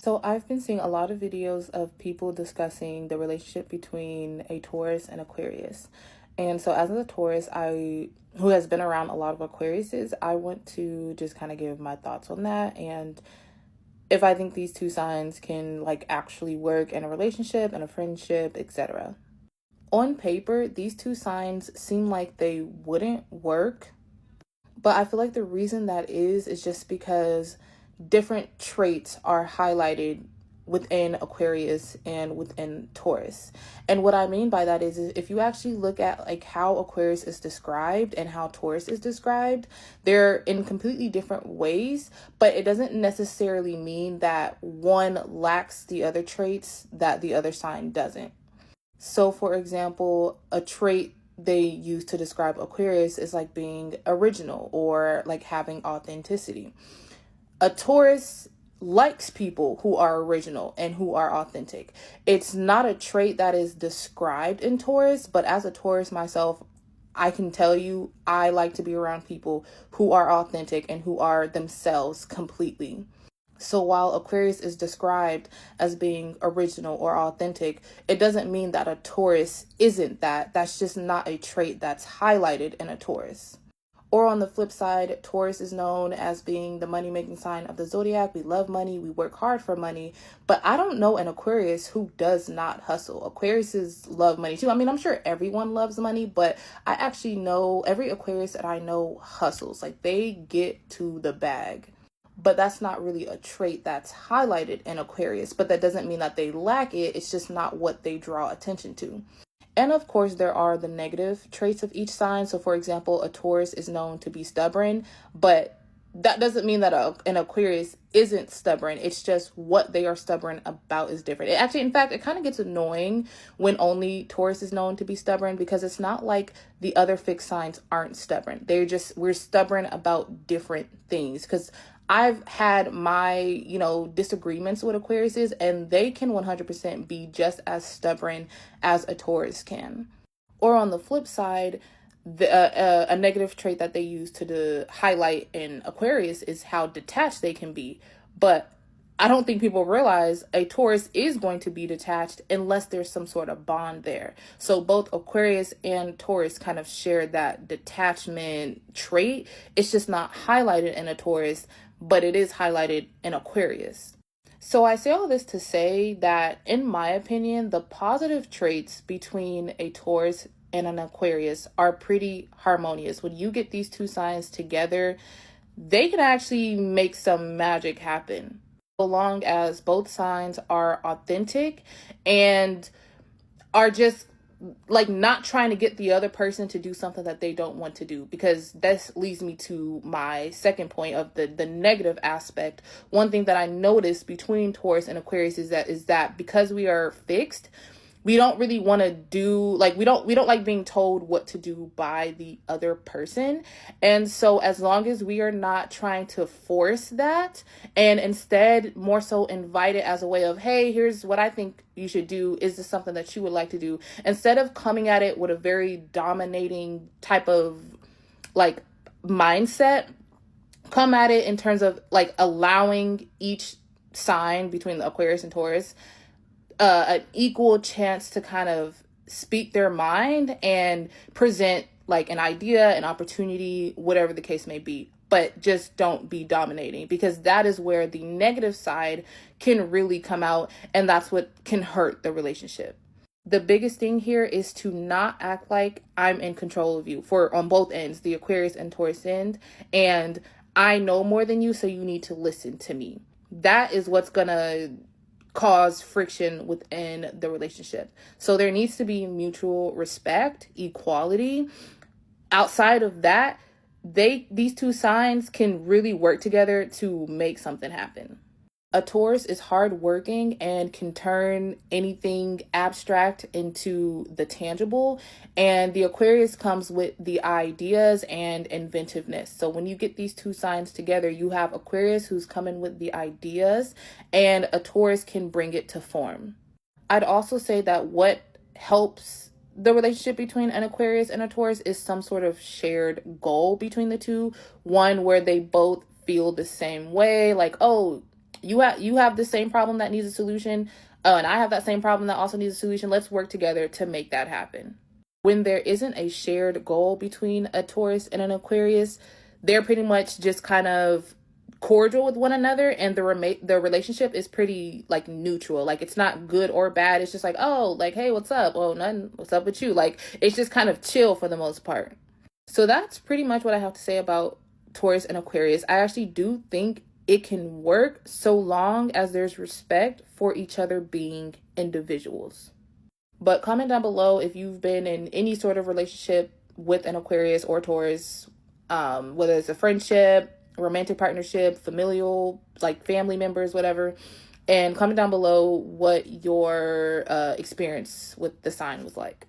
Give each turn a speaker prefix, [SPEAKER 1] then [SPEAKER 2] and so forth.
[SPEAKER 1] So I've been seeing a lot of videos of people discussing the relationship between a Taurus and Aquarius. And so as a Taurus, who has been around a lot of Aquariuses, I want to just kind of give my thoughts on that and if I think these two signs can like actually work in a relationship and a friendship, etc. On paper, these two signs seem like they wouldn't work, but I feel like the reason that is just because different traits are highlighted within Aquarius and within Taurus. And what I mean by that is if you actually look at like how Aquarius is described and how Taurus is described, they're in completely different ways, but it doesn't necessarily mean that one lacks the other traits that the other sign doesn't. So for example, a trait they use to describe Aquarius is like being original or like having authenticity. A Taurus likes people who are original and who are authentic. It's not a trait that is described in Taurus, but as a Taurus myself, I can tell you I like to be around people who are authentic and who are themselves completely. So while Aquarius is described as being original or authentic, it doesn't mean that a Taurus isn't that. That's just not a trait that's highlighted in a Taurus. Or on the flip side, Taurus is known as being the money-making sign of the zodiac. We love money. We work hard for money. But I don't know an Aquarius who does not hustle. Aquariuses love money too. I mean, I'm sure everyone loves money, but I actually know every Aquarius that I know hustles. Like they get to the bag. But that's not really a trait that's highlighted in Aquarius. But that doesn't mean that they lack it. It's just not what they draw attention to. And of course, there are the negative traits of each sign. So for example, a Taurus is known to be stubborn, but that doesn't mean that an Aquarius isn't stubborn. It's just what they are stubborn about is different. It actually, in fact, it kind of gets annoying when only Taurus is known to be stubborn because it's not like the other fixed signs aren't stubborn. We're stubborn about different things because I've had my, disagreements with Aquariuses and they can 100% be just as stubborn as a Taurus can. Or on the flip side, a negative trait that they use to highlight in Aquarius is how detached they can be. But I don't think people realize a Taurus is going to be detached unless there's some sort of bond there. So both Aquarius and Taurus kind of share that detachment trait. It's just not highlighted in a Taurus, but it is highlighted in Aquarius. So I say all this to say that, in my opinion, the positive traits between a Taurus and an Aquarius are pretty harmonious. When you get these two signs together, they can actually make some magic happen. So long as both signs are authentic and are just like not trying to get the other person to do something that they don't want to do, because this leads me to my second point of the negative aspect. One thing that I noticed between Taurus and Aquarius is that because we are fixed, we don't really want to do we don't like being told what to do by the other person. And so as long as we are not trying to force that and instead more so invite it as a way of, hey, here's what I think you should do. Is this something that you would like to do? Instead of coming at it with a very dominating type of mindset, come at it in terms of allowing each sign between the Aquarius and Taurus an equal chance to kind of speak their mind and present an idea, an opportunity, whatever the case may be. But just don't be dominating, because that is where the negative side can really come out, and that's what can hurt the relationship. The biggest thing here is to not act like I'm in control of you on both ends, the Aquarius and Taurus end, and I know more than you, so you need to listen to me. That is what's gonna cause friction within the relationship. So there needs to be mutual respect, equality. Outside of that, these two signs can really work together to make something happen. A Taurus is hardworking and can turn anything abstract into the tangible. And the Aquarius comes with the ideas and inventiveness. So when you get these two signs together, you have Aquarius who's coming with the ideas, and a Taurus can bring it to form. I'd also say that what helps the relationship between an Aquarius and a Taurus is some sort of shared goal between the two. One where they both feel the same way, like, oh, You have the same problem that needs a solution, and I have that same problem that also needs a solution. Let's work together to make that happen. When there isn't a shared goal between a Taurus and an Aquarius, they're pretty much just kind of cordial with one another, and the relationship is pretty like neutral. Like, it's not good or bad. It's just like, oh, like, hey, what's up? Oh, nothing. What's up with you? Like, it's just kind of chill for the most part. So that's pretty much what I have to say about Taurus and Aquarius. I actually do think it can work so long as there's respect for each other being individuals. But comment down below if you've been in any sort of relationship with an Aquarius or Taurus, whether it's a friendship, romantic partnership, familial, like family members, whatever. And comment down below what your experience with the sign was like.